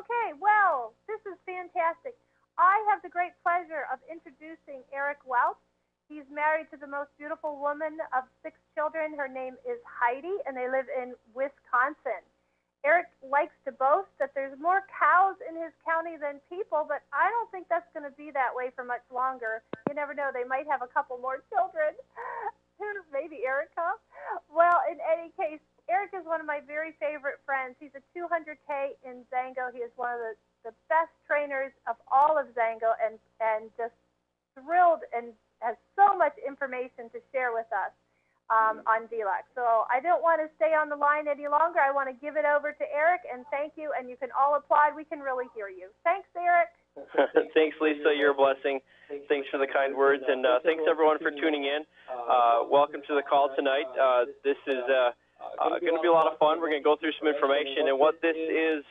Okay, well, this is fantastic. I have the great pleasure of introducing Eric Welch. He's married to the most beautiful woman of 6 children. Her name is Heidi, and they live in Wisconsin. Eric likes to boast that there's more cows in his county than people, but I don't think that's going to be that way for much longer. You never know, they might have a couple more children. Maybe Erica. Well, in any case, Eric is one of my very favorite friends. He's a 200K in Zango. He is one of the best trainers of all of Zango, and just thrilled and has so much information to share with us on Velox. So I don't want to stay on the line any longer. I want to give it over to Eric, and thank you, and you can all applaud. We can really hear you. Thanks, Eric. Thanks, Lisa. You're a blessing. Thanks for the kind words, and thanks, everyone, for tuning in. Welcome to the call tonight. This is going to be a lot of fun. We're going to go through some information, and what this is,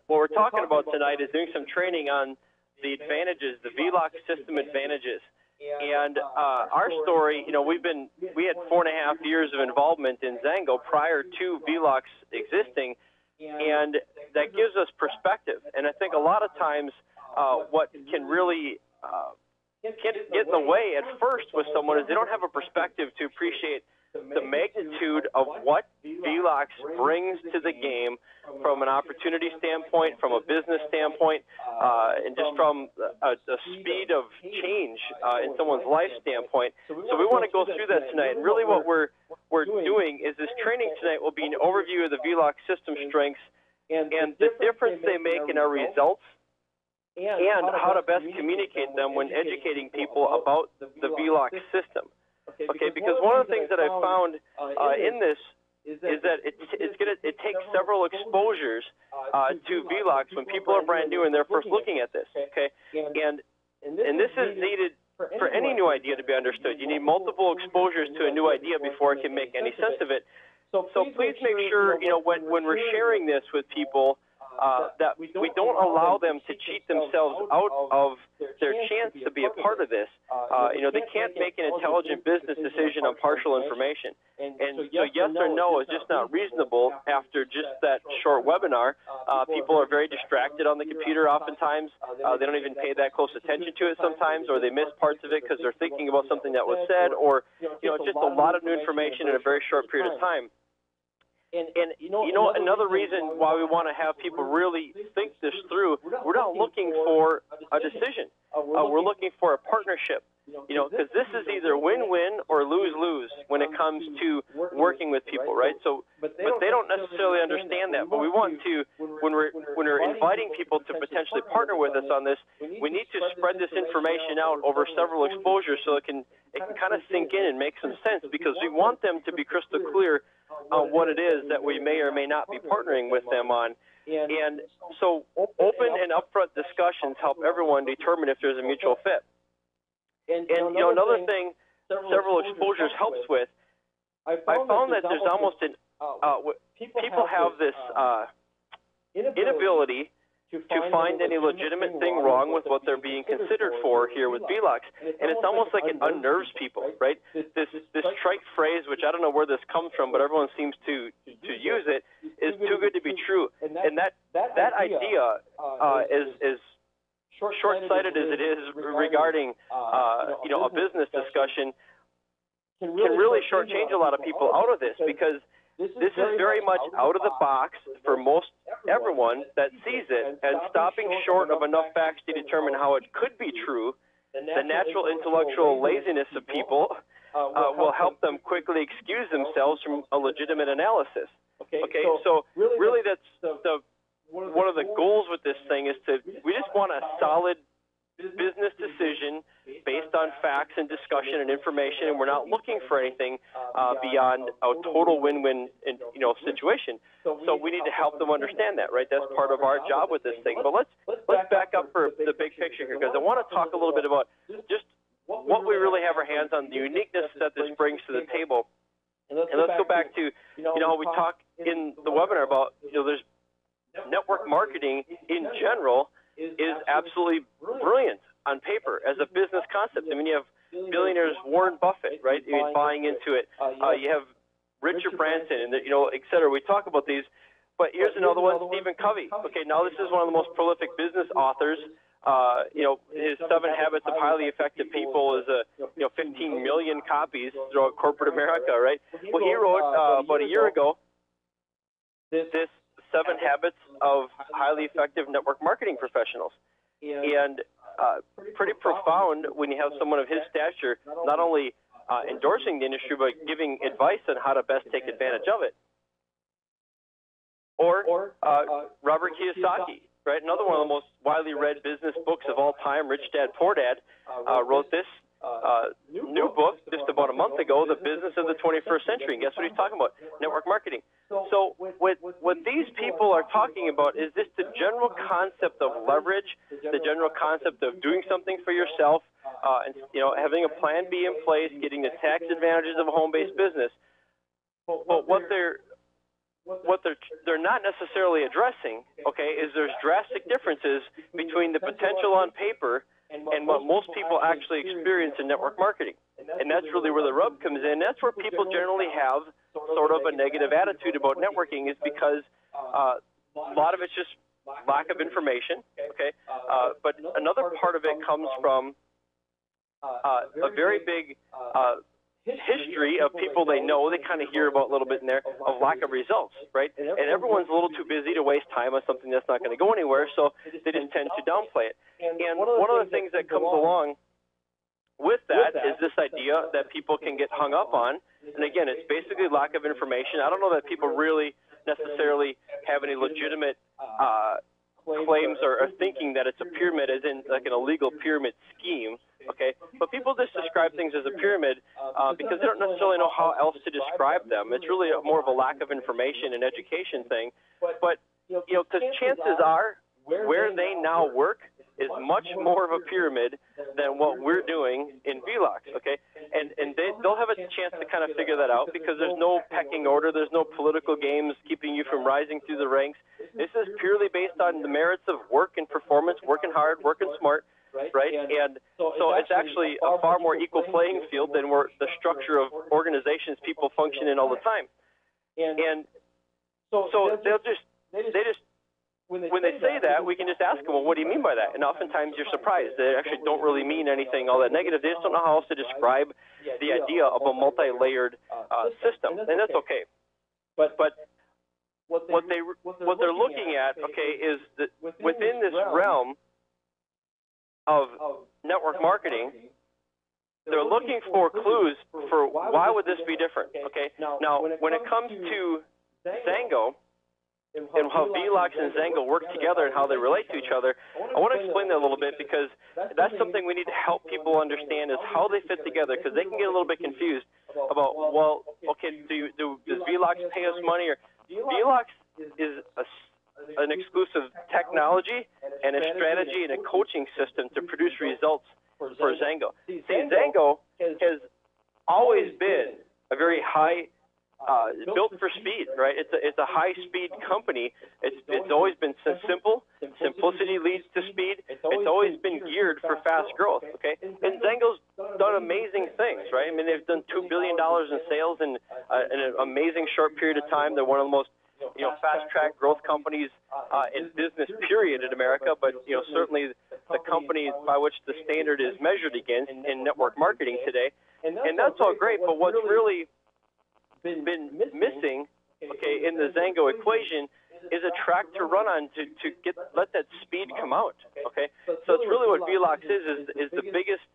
what we're talking about tonight is doing some training on the advantages, the Velox system advantages. And our story, you know, we had 4.5 years of involvement in Zango prior to Velox existing, and that gives us perspective. And I think a lot of times what can really get in the way at first with someone is they don't have a perspective to appreciate the magnitude of what Velox brings to the game from an opportunity standpoint, from a business standpoint, and just from a speed of change in someone's life standpoint. So we want to go through that tonight. And really what we're doing is this training tonight will be an overview of the Velox system strengths and the difference they make in our results, and how to best communicate them when educating people about the Velox system. Okay, because one of the things that I've found in this is that it takes several exposures to Velox when people are brand new and they're first looking at this. Okay, and this is needed for any new idea to be understood. You need multiple exposures to a new idea before it can make any sense of it. So please make sure, you know, when we're sharing this with people, that we don't allow them to cheat themselves out of their chance to be a part of this. You know, they can't make an intelligent business decision on partial information. And so yes or no is just not reasonable after just that short webinar. People are very distracted on the computer oftentimes. They don't even pay that close attention to it sometimes, or they miss parts of it because they're thinking about something that was said, or, you know, just a lot of new information in a very short period of time. And you know, another reason why we want to have people really think this through, we're not looking for a decision. We're looking for a partnership. You know, because this is either win-win or lose-lose when it comes to working with people, right? So, but they don't necessarily understand that. But we want to, when we're inviting people to potentially partner with us on this, we need to spread this information out over several exposures so it can kind of sink in and make some sense, because we want them to be crystal clear on what it is that we may or may not be partnering with them on. And so open and upfront discussions help everyone determine if there's a mutual fit. And you know, another thing several exposures helps with, I found that there's almost an, people have this inability to find any legitimate thing wrong with what they're being considered for here with Velox. And it's almost like it unnerves people, right? This trite phrase, which I don't know where this comes from, but everyone seems to use it, is too good to be true. And that idea is short-sighted as it is regarding, you know, a business discussion, can really shortchange a lot of people out of this, because this is very much out of the box for most everyone that sees it, and stopping short of enough facts to determine how it could be true. The natural intellectual laziness of people will help them quickly excuse themselves from a legitimate analysis. Okay, so really that's one of the goals with this thing is we just want a solid business decision based on facts and discussion and information, and we're not looking for anything beyond a total win-win, you know, situation. So we need to help them understand that, right? That's part of our job with this thing. But let's back up for the big picture here, because I want to talk a little bit about just what we really have our hands on, the uniqueness that this brings to the table. And let's go back to, you know, how we talk in the webinar about, you know, there's network marketing in general is absolutely brilliant on paper as a business concept. I mean, you have billionaires Warren Buffett, right? Buying into it. You have Richard Branson, and you know, et cetera. We talk about these, But here's another one, Stephen Covey. Okay, now this is one of the most prolific business authors. His 7 Habits of Highly Effective People is 15 million copies throughout corporate America, right? Well, he wrote about a year ago this 7 Habits of Highly Effective Network Marketing Professionals. And pretty profound when you have someone of his stature not only endorsing the industry, but giving advice on how to best take advantage of it. Or Robert Kiyosaki, right? Another one of the most widely read business books of all time, Rich Dad, Poor Dad, wrote this new book just about a month ago, The Business of the 21st Century. And guess what he's talking about? Network marketing. So what these people are talking about is this the general concept of leverage, the general concept of doing something for yourself, and having a plan B in place, getting the tax advantages of a home-based business. But what they're not necessarily addressing, okay, is there's drastic differences between the potential on paper and what most people actually experience in network marketing. And that's really where the rub comes in. That's where people generally have sort of a negative attitude about networking, is because a lot of it's just lack of information, okay? But another part of it comes from a very big history of people they know, they kind of hear about a little bit in there, of lack of results, right? And everyone's a little too busy to waste time on something that's not going to go anywhere, so they just tend to downplay it. And one of the things that comes along with that is this idea that people can get hung up on. And again, it's basically lack of information. I don't know that people really necessarily have any legitimate claims or thinking that it's a pyramid, as in like an illegal pyramid scheme. Okay, but people just describe things as a pyramid because they don't necessarily know how else to describe them. It's really more of a lack of information and education thing. But because chances are where they now work is much more of a pyramid than what we're doing in Velox. Okay, and they'll have a chance to kind of figure that out because there's no pecking order, there's no political games keeping you from rising through the ranks. This is purely based on the merits of work and performance, working hard, working smart. Right, and so it's actually a far more equal playing field than the structure of organizations people function in all the time. And so they just when they say that, we can just ask them, well, what do you mean by that? And oftentimes you're surprised. They actually don't really mean anything all that negative. They just don't know how else to describe the idea of a multi-layered system, and that's okay. But what they're looking at, okay, is that within this realm of network marketing, they're looking for clues for why would this be different, okay? Now, when it comes to Zango and how Velox and Zango work together and how they relate to each other, I want to explain that a little bit because that's something we need to help people understand is how they fit together, because they can get a little bit confused about, well, okay, does Velox pay us money? Or Velox is an exclusive technology and a strategy and a coaching system to produce results for Zango. See, Zango has always been a very high, built for speed, right? It's a high-speed company. It's always been simple. Simplicity leads to speed. It's always been geared for fast growth, okay? And Zango's done amazing things, right? I mean, they've done $2 billion in sales in an amazing short period of time. They're one of the most fast-track growth companies in business, period, in America, but, certainly the company by which the standard is measured against in network marketing today. And that's all great, but what's really been missing, okay, in the Zango equation is a track to run on to let that speed come out, okay? So it's really what Velox is the biggest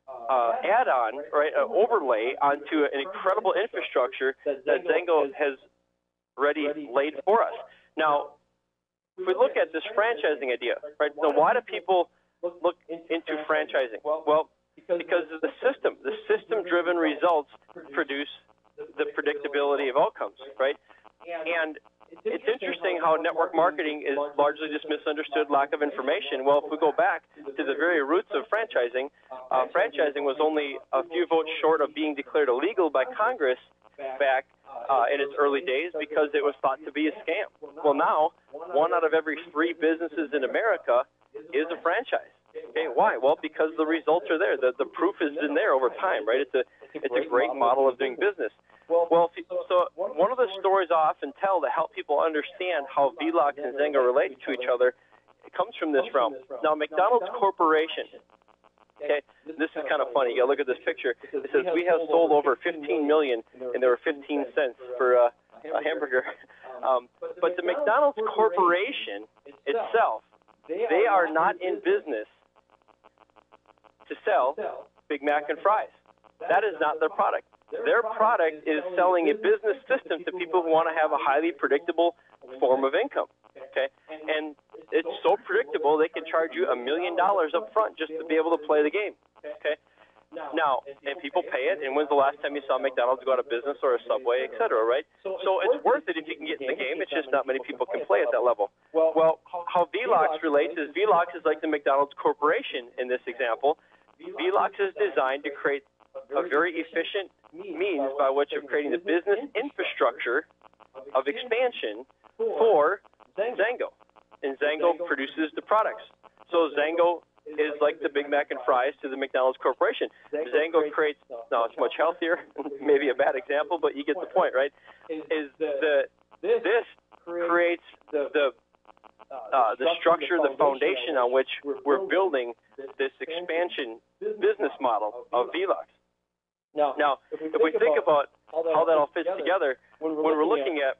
add-on, right, overlay onto an incredible infrastructure that Zango has already laid for us. Now, if we look at this franchising idea, right, so why do people look into franchising? Well, because of the system-driven results produce the predictability of outcomes, right? And it's interesting how network marketing is largely just misunderstood, lack of information. Well, if we go back to the very roots of franchising, franchising was only a few votes short of being declared illegal by Congress back in its early days because it was thought to be a scam. Well, now, 1 out of every 3 businesses in America is a franchise. Okay, why? Well, because the results are there. The proof is in there over time, right? It's a great model of doing business. Well, so one of the stories I often tell to help people understand how Velox and Zengo relate to each other, it comes from this realm. Now, McDonald's Corporation, okay, this is kind of funny. You gotta look at this picture. It says we have sold over 15 million, and there were 15 cents for a hamburger. But the McDonald's Corporation itself, they are not in business to sell Big Mac and fries. That is not their product. Their product is selling a business system to people who want to have a highly predictable form of income. Okay, and it's so predictable they can charge you $1 million up front just to be able to play the game. Okay, now, and people pay it. And when's the last time you saw McDonald's go out of business, or a Subway, et cetera, right? So it's worth it if you can get in the game. It's just not many people can play at that level. Well, how Velox relates is Velox is like the McDonald's Corporation in this example. Velox is designed to create a very efficient means by which of creating the business infrastructure of expansion for Zengo. And Zengo produces the products. So Zengo is like the Big Mac and fries to the McDonald's Corporation. Zengo creates, now it's much healthier, maybe a bad example, but you get the point, right? This creates the structure, the foundation on which we're building this expansion business model of Velox. Now, if we think about how that all fits together, when we're looking at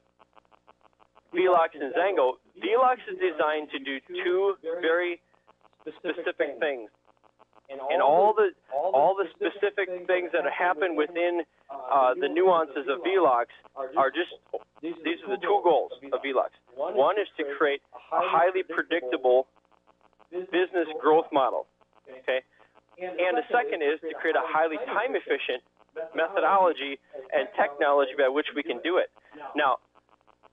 Velox and Zengo, Velox is designed to do two very specific things. And all the specific things that happen within the nuances of Velox are just, these are the two goals of Velox. One is to create a highly predictable business growth model, okay? And the second is to create a highly time-efficient methodology and technology by which we can do it. Now,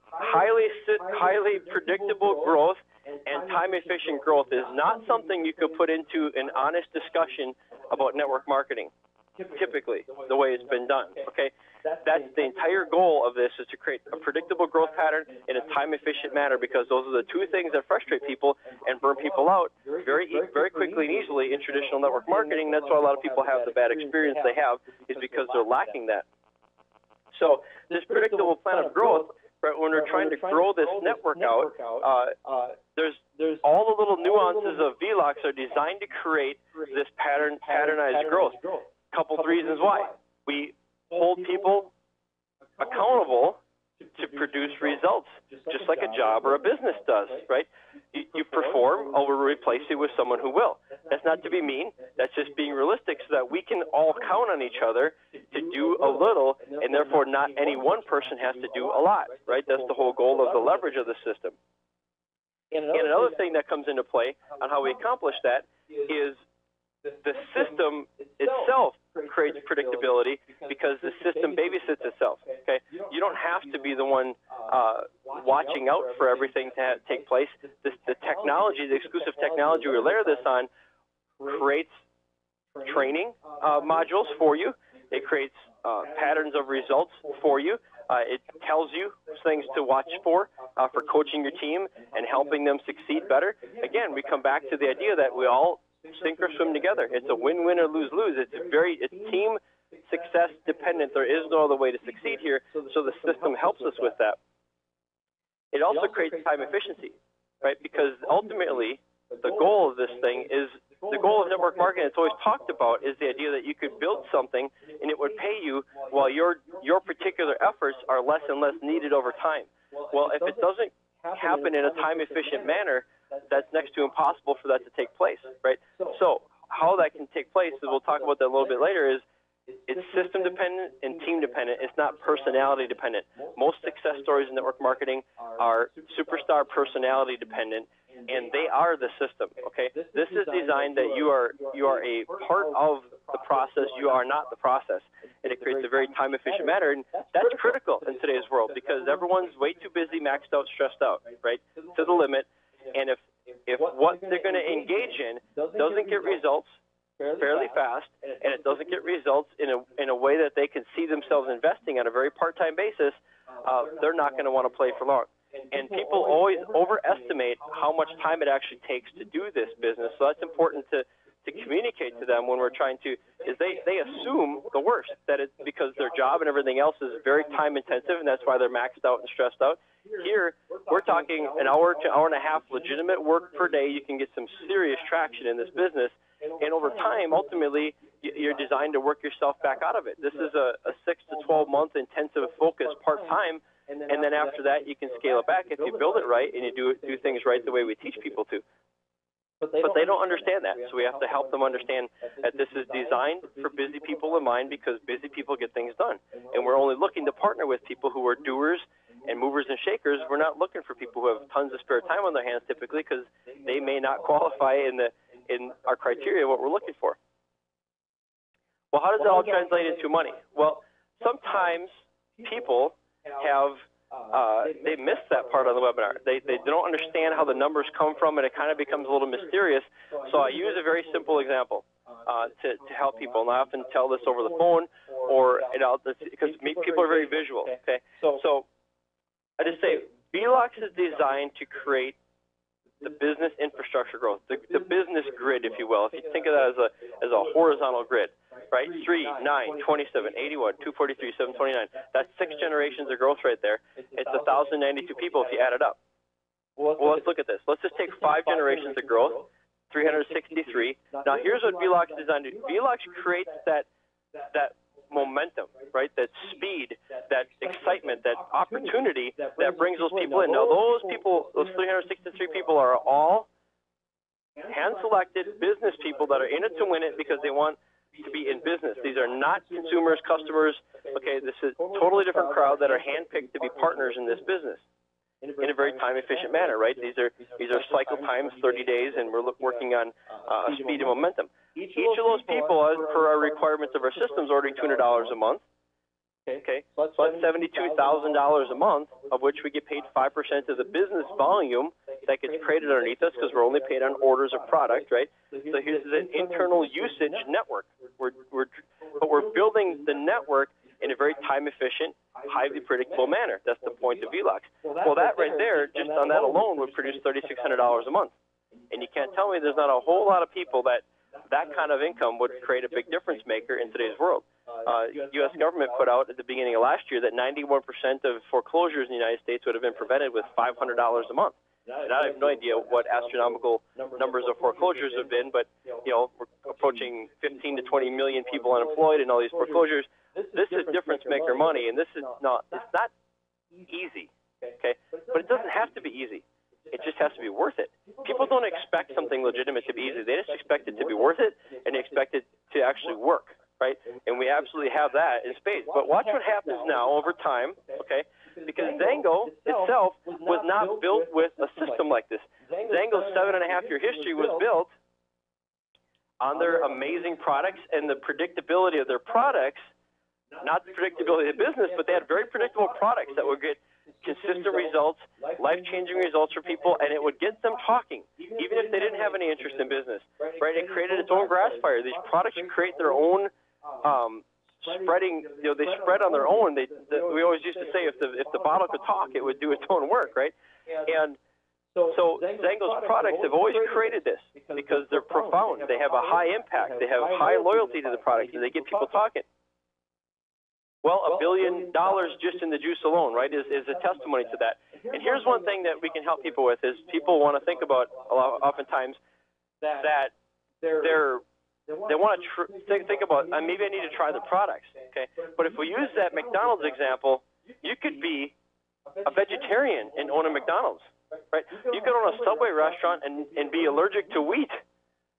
highly predictable growth and time-efficient growth is not something you could put into an honest discussion about network marketing, typically, the way it's been done, okay? That's the entire goal of this, is to create a predictable growth pattern in a time-efficient manner, because those are the two things that frustrate people and burn people out very quickly and easily in traditional network marketing. That's why a lot of people have the bad experience they have, is because they're lacking that. So this predictable plan of growth, right, when we're trying to grow this network out, there's all the little nuances of Velox are designed to create this patternized growth. Couple of reasons why. We hold people accountable to produce results, just like a job or a business does, right? You perform, or we'll replace you with someone who will. That's not to be mean. That's just being realistic, so that we can all count on each other to do a little, and therefore not any one person has to do a lot, right? That's the whole goal of the leverage of the system. And another thing that comes into play on how we accomplish that is the system itself creates predictability, because the system babysits itself, okay? You don't have to be the one watching out for everything to take place. The technology, the exclusive technology we layer this on, creates training modules for you. It creates patterns of results for you. It tells you things to watch for coaching your team and helping them succeed better. Again, we come back to the idea that we all sink or swim together. It's a win-win or lose-lose. It's team success dependent. There is no other way to succeed here, so the system helps us with that. It also creates time efficiency, right? Because ultimately, the goal of this thing is, the goal of network marketing it's always talked about is the idea that you could build something and it would pay you while your particular efforts are less and less needed over time. Well, if it doesn't happen in a time-efficient manner, that's next to impossible for that to take place, right? So how that can take place, and we'll talk about that a little bit later, is it's system dependent and team dependent. It's not personality dependent. Most success stories in network marketing are superstar personality dependent, and they are the system, okay? This is designed that you are a part of the process. You are not the process, and it creates a very time-efficient manner, and that's critical in today's world, because everyone's way too busy, maxed out, stressed out, right, to the limit. And if what they're going to engage in doesn't get results fairly fast, and it doesn't get results in a way that they can see themselves investing on a very part-time basis, they're not going to want to play for long. And people always overestimate how much time it actually takes to do this business. So that's important to to communicate to them when we're trying to, is they assume the worst, that it's because their job and everything else is very time intensive, and that's why they're maxed out and stressed out. Here, we're talking an hour to hour and a half legitimate work per day. You can get some serious traction in this business, and over time, ultimately, you're designed to work yourself back out of it. This is a 6 to 12 month intensive focus part-time, and then after that, you can scale it back if you build it right and you do things right the way we teach people to. But they don't understand that, so we have to help them understand that this is designed for busy people in mind, because busy people get things done. And we're only looking to partner with people who are doers and movers and shakers. We're not looking for people who have tons of spare time on their hands typically, because they may not qualify in our criteria what we're looking for. Well, how does that all translate into money? Well, sometimes people have they miss that part of the webinar. They don't understand how the numbers come from, and it kind of becomes a little mysterious. So I use a very simple example to help people. And I often tell this over the phone, or because people are very visual. Okay, so I just say Velox is designed to create the business infrastructure growth, the business grid, if you will. If you think of that as a horizontal grid, right? 3, 9, 27, 81, 243, 729. That's 6 generations of growth right there. It's 1,092 people if you add it up. Well, let's look at this. Let's just take 5 generations of growth, 363. Now, here's what Velox is designed to do. Velox creates that momentum, right? That speed, that excitement, that opportunity that brings those people in. Now, those people, those 363 people are all hand-selected business people that are in it to win it because they want to be in business. These are not consumers, customers. Okay, this is a totally different crowd that are handpicked to be partners in this business in a very time-efficient manner, right? These are cycle times, 30 days, and we're working on speed and momentum. Each of those people, as per our requirements of our systems, ordering $200 a month. Okay, so that's $72,000 a month, of which we get paid 5% of the business volume that gets created underneath us, because we're only paid on orders of product, right? So here's an internal usage network. But we're building the network in a very time-efficient, highly predictable manner. That's the point of Velox. Well, that right there, just on that alone, would produce $3,600 a month. And you can't tell me there's not a whole lot of people that kind of income would create a big difference maker in today's world. U.S. government put out at the beginning of last year that 91% of foreclosures in the United States would have been prevented with $500 a month. And I have no idea what astronomical numbers of foreclosures have been, but we're approaching 15 to 20 million people unemployed in all these foreclosures. This is difference maker money, and it's not easy, okay? But it doesn't have to be easy. It just has to be worth it. People don't expect something legitimate to be easy. They just expect it to be worth it, and they expect it to actually work, right? And we absolutely have that in spades. But watch what happens now over time, okay? Because Zango itself was not built with a system like this. Zango's 7.5-year history was built on their amazing products and the predictability of their products, not the predictability of the business, but they had very predictable products that would get consistent results, life-changing results for people, and it would get them talking, even if they didn't have any interest in business, right? It created its own grass fire. These products create their own spreading, they spread on their own. We always used to say if the bottle could talk, it would do its own work, right? And so Zango's products have always created this because they're profound. They have a high impact. They have high loyalty to the products, and they get people talking. Well, $1 billion just in the juice alone, right, is a testimony to that. And here's one thing that we can help people with is people want to think about oftentimes that they want to think about, maybe I need to try the products, okay? But if we use that McDonald's example, you could be a vegetarian and own a McDonald's, right? You could own a Subway restaurant and be allergic to wheat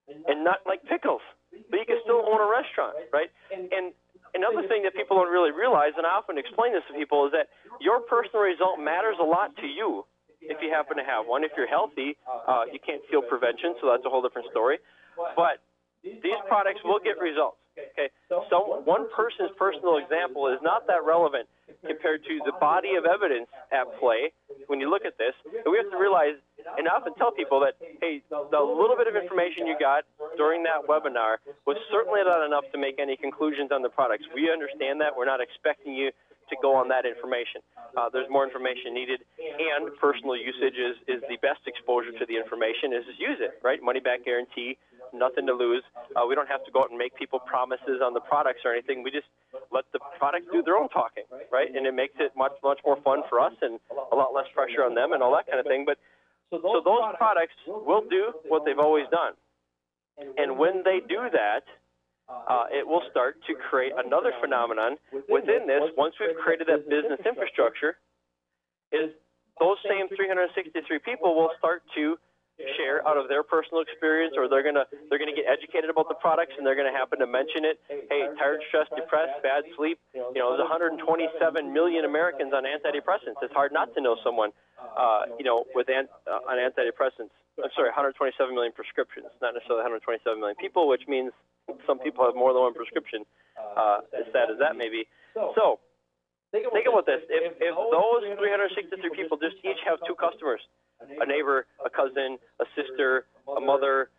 and not like pickles, but you can still own a restaurant, right? And another thing that people don't really realize, and I often explain this to people, is that your personal result matters a lot to you if you happen to have one. If you're healthy, you can't feel prevention, so that's a whole different story. But these products will get results. Okay, so one person's personal example is not that relevant compared to the body of evidence at play when you look at this. And we have to realize, and I often tell people that, hey, the little bit of information you got during that webinar was certainly not enough to make any conclusions on the products. We understand that. We're not expecting you to go on that information. There's more information needed, and personal usage is the best exposure to the information, is just use it, right? Money back guarantee, nothing to lose. We don't have to go out and make people promises on the products or anything. We just let the products do their own talking, right? And it makes it much more fun for us and a lot less pressure on them and all that kind of thing. But so those products will do what they've always done. And when they do that, it will start to create another phenomenon within this. Once we've created that business infrastructure, is those same 363 people will start to share out of their personal experience, or they're gonna get educated about the products, and they're gonna happen to mention it. Hey, tired, stressed, depressed, bad sleep. There's 127 million Americans on antidepressants. It's hard not to know someone, with on antidepressants. I'm sorry, 127 million prescriptions, not necessarily 127 million people, which means some people have more than one prescription. As sad as that may be. So think about this. If those 363 people just each have 2 customers, a neighbor, a cousin, a sister, a mother,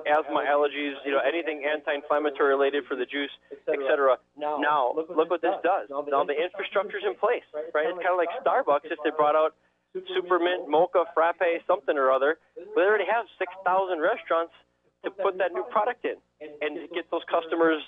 asthma, allergies, anything anti-inflammatory related for the juice, etc. Now, look what this does. Now the infrastructure's in place, right? It's kind of like Starbucks if they brought out Supermint, Mocha, Frappe, something or other. They already have 6,000 restaurants to put that new product in and get those customers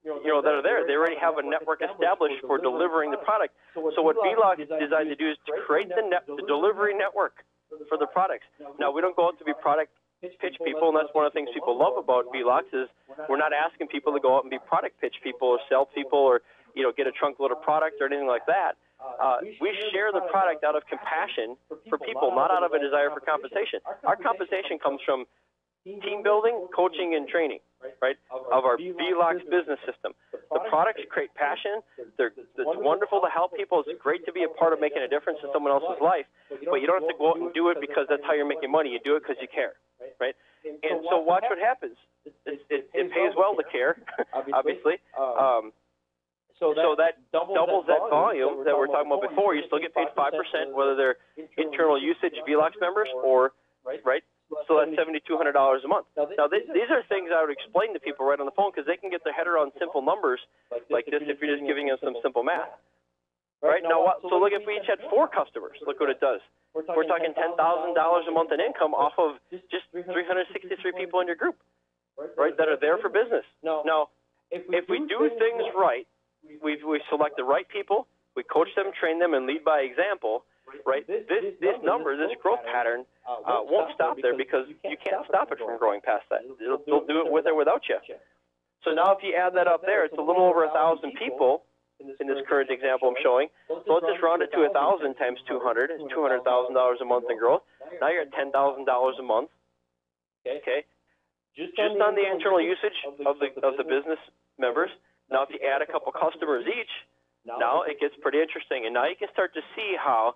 that are there. They already have a network established for delivering the product. So what Velox is designed to do is to create the delivery network for the products. Now, we don't go out to be product pitch people, and that's one of the things people love about Velox is we're not asking people to go out and be product pitch people or sell people or get a trunk load of product or anything like that. We share the product out of compassion for people, not out of a desire for compensation. Our compensation comes from team building, coaching, and training, right, of our Velox business system. The products create passion. It's wonderful to help people. It's great to be a part of making a difference in someone else's life, but you don't have to go out and do it because that's how you're making money. You do it because you care, right? And so watch what happens. It pays well to care, obviously. So that doubles that volume that we're talking about before. You still get paid 5%, whether they're internal usage Velox members or, right? So that's $7,200 a month. Now, these are things I would explain to people right on the phone because they can get their head around simple numbers like this if you're just giving them some simple math. Right? Now, so look, if we each had 4 customers, look what it does. We're talking $10,000 a month in income off of just 363 people in your group, right, that are there for business. Now, if we do things right, we select the right people, we coach them, train them, and lead by example, right? This number, this growth pattern won't stop there because you can't stop it from growing past that. They'll do it with or without you. So now if you add that up there, it's a little over 1,000 people in this current example I'm showing. So let's just round it to 1,000 times 200. It's $200,000 a month in growth. Now you're at $10,000 a month. Okay. Just on the internal usage of the business members. Now if you add a couple customers each, now it gets pretty interesting. And now you can start to see how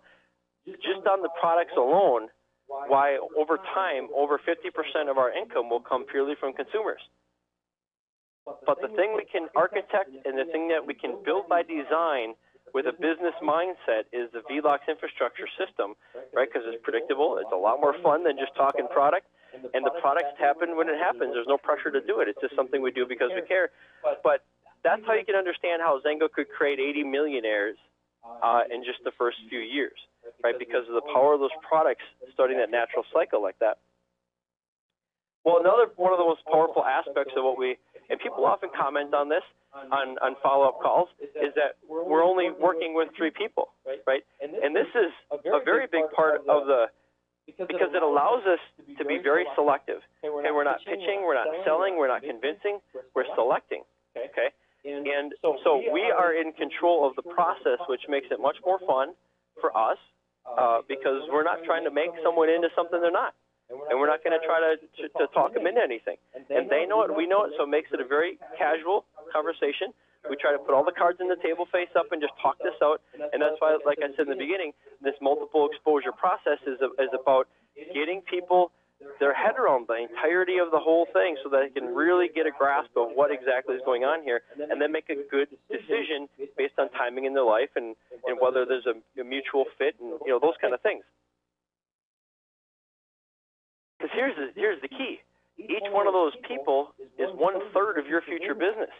just on the products alone, why over time, over 50% of our income will come purely from consumers. But the thing we can architect and the thing that we can build by design with a business mindset is the Velox infrastructure system, right? Because it's predictable. It's a lot more fun than just talking product. And the products happen when it happens. There's no pressure to do it. It's just something we do because we care. But that's how you can understand how Zengo could create 80 millionaires in just the first few years, right? Because of the power of those products starting that natural cycle like that. Well, another one of the most powerful aspects of what and people often comment on this on follow-up calls, is that we're only working with 3 people, right? And this is a very big part of because it allows us to be very selective. And we're not pitching, we're not selling, we're not convincing, we're selecting, okay? And so we are in control of the process, which makes it much more fun for us because we're not trying to make someone into something they're not. And we're not going to try to talk them into anything. And they know it, we know it, so it makes it a very casual conversation. We try to put all the cards on the table face up and just talk this out. And that's why, like I said in the beginning, this multiple exposure process is about getting people their head around the entirety of the whole thing so that they can really get a grasp of what exactly is going on here and then make a good decision based on timing in their life and whether there's a mutual fit and those kind of things. Because here's the key. Each one of those people is 1/3 of your future business,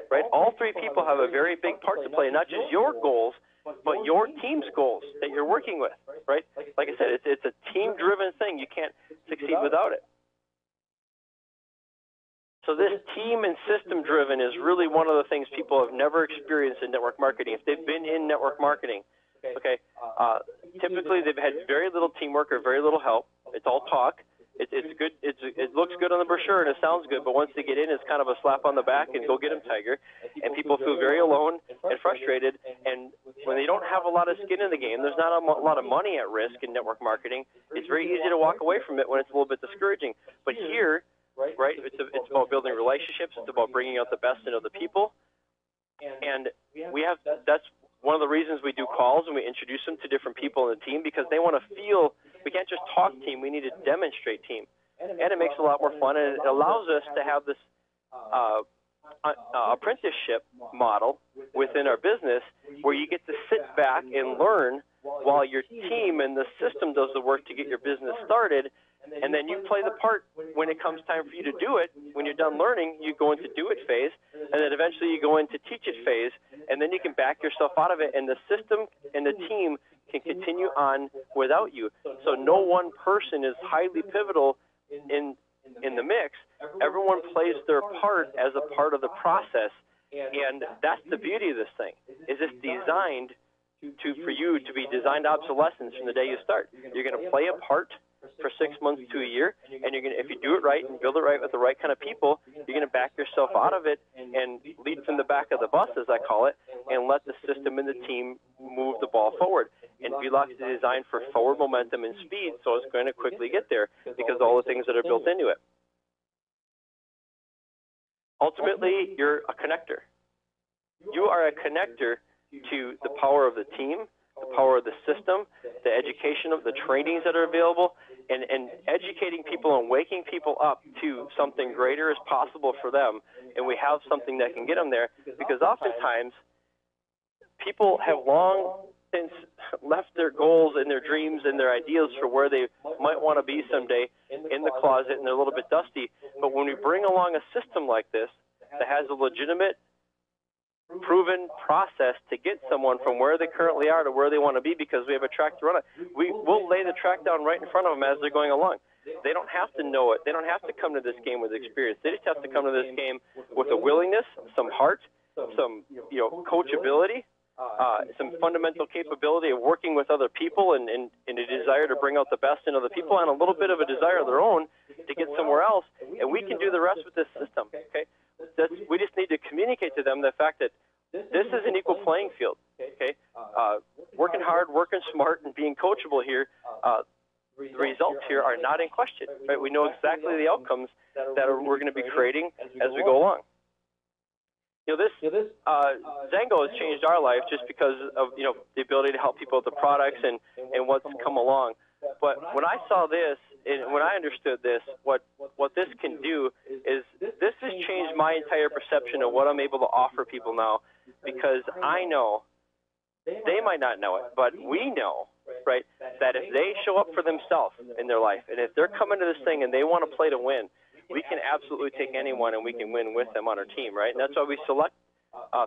right? All 3 people have a very big part to play, not just your goals, but your team's goals that you're working with, right? Like I said, it's a team-driven thing. You can't succeed without it. So this team and system driven is really one of the things people have never experienced in network marketing. If they've been in network marketing, okay, typically they've had very little teamwork or very little help. It's all talk. It's good. It looks good on the brochure and it sounds good, but once they get in, it's kind of a slap on the back and go get them, Tiger. And people feel very alone and frustrated. And when they don't have a lot of skin in the game, there's not a lot of money at risk in network marketing. It's very easy to walk away from it when it's a little bit discouraging. But here, right, it's about building relationships. It's about bringing out the best in other people. And that's one of the reasons we do calls and we introduce them to different people in the team, because they want to feel. We can't just talk team, we need to demonstrate team. And it makes it a lot more fun, and it allows us to have this apprenticeship model within our business where you get to sit back and learn while your team and the system does the work to get your business started, and then you play the part when it comes time for you to do it. When you're done learning, you go into do it phase, and then eventually you go into teach it phase, and then you can back yourself out of it, and the system and the team can continue on without you. So no one person is highly pivotal in the mix. Everyone plays their part as a part of the process, and that's the beauty of this thing. Is it's designed for you to be designed obsolescence from the day you start. You're going to play a part for 6 months to a year, and you're going to, if you do it right and build it right with the right kind of people, you're going to back yourself out of it and lead from the back of the bus, as I call it, and let the system and the team move the ball forward. And Velox is designed for forward momentum and speed, so it's going to quickly get there because of all the things that are built into it. Ultimately, you're a connector. You are a connector to the power of the team, the power of the system, the education of the trainings that are available, and educating people and waking people up to something greater is possible for them. And we have something that can get them there, because oftentimes people have long since left their goals and their dreams and their ideals for where they might want to be someday in the closet, and they're a little bit dusty. But when we bring along a system like this that has a legitimate, proven process to get someone from where they currently are to where they want to be, because we have a track to run it, we'll lay the track down right in front of them as they're going along. They don't have to know it. They don't have to come to this game with experience. They just have to come to this game with a willingness, some heart, some coachability, some fundamental capability of working with other people, and a desire to bring out the best in other people, and a little bit of a desire of their own to get somewhere else. And we can do the rest with this system. Okay, we just need to communicate to them the fact that this is an equal playing field. Okay, working hard, working smart, and being coachable here. The results here are not in question. Right, we know exactly the outcomes that we're going to be creating as we go along. This Zango has changed our life just because of the ability to help people with the products and what's come along. But when I saw this and when I understood this, what this can do is this has changed my entire perception of what I'm able to offer people now, because I know they might not know it, but we know, right, that if they show up for themselves in their life, and if they're coming to this thing and they want to play to win, we can absolutely take anyone and we can win with them on our team, right? And that's why we select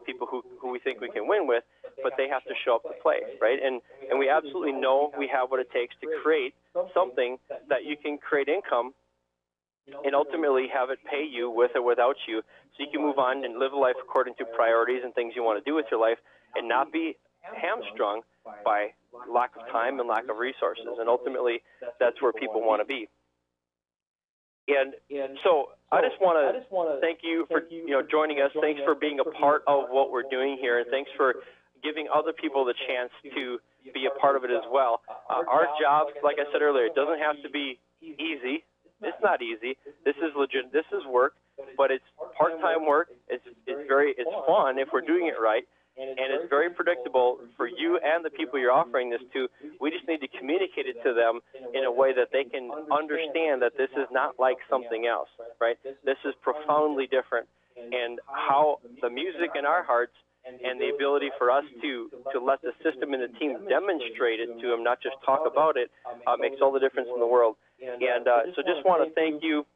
people who we think we can win with, but they have to show up to play, right? And we absolutely know we have what it takes to create something that you can create income and ultimately have it pay you with or without you, so you can move on and live a life according to priorities and things you want to do with your life, and not be hamstrung by lack of time and lack of resources. And ultimately, that's where people want to be. And so I just want to thank you for joining us. Thanks for being a part of what we're doing here, and thanks for giving other people the chance to be a part of it as well. Our job, like I said earlier, it doesn't have to be easy. It's not easy. This is legit. This is work, but it's part-time work. It's fun if we're doing it right. And it's very predictable for you and the people you're offering this to. We just need to communicate it to them in a way that they can understand that this is not like something else, right? This is profoundly different. And how the music in our hearts and the ability for us to let the system and the team demonstrate it to them, not just talk about it, makes all the difference in the world. And so just want to thank you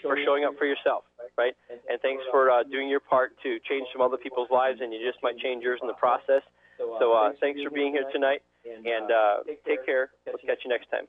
for showing up for yourself, right? And thanks for doing your part to change some other people's lives, and you just might change yours in the process. So thanks for being here tonight, and take care. We'll catch you next time.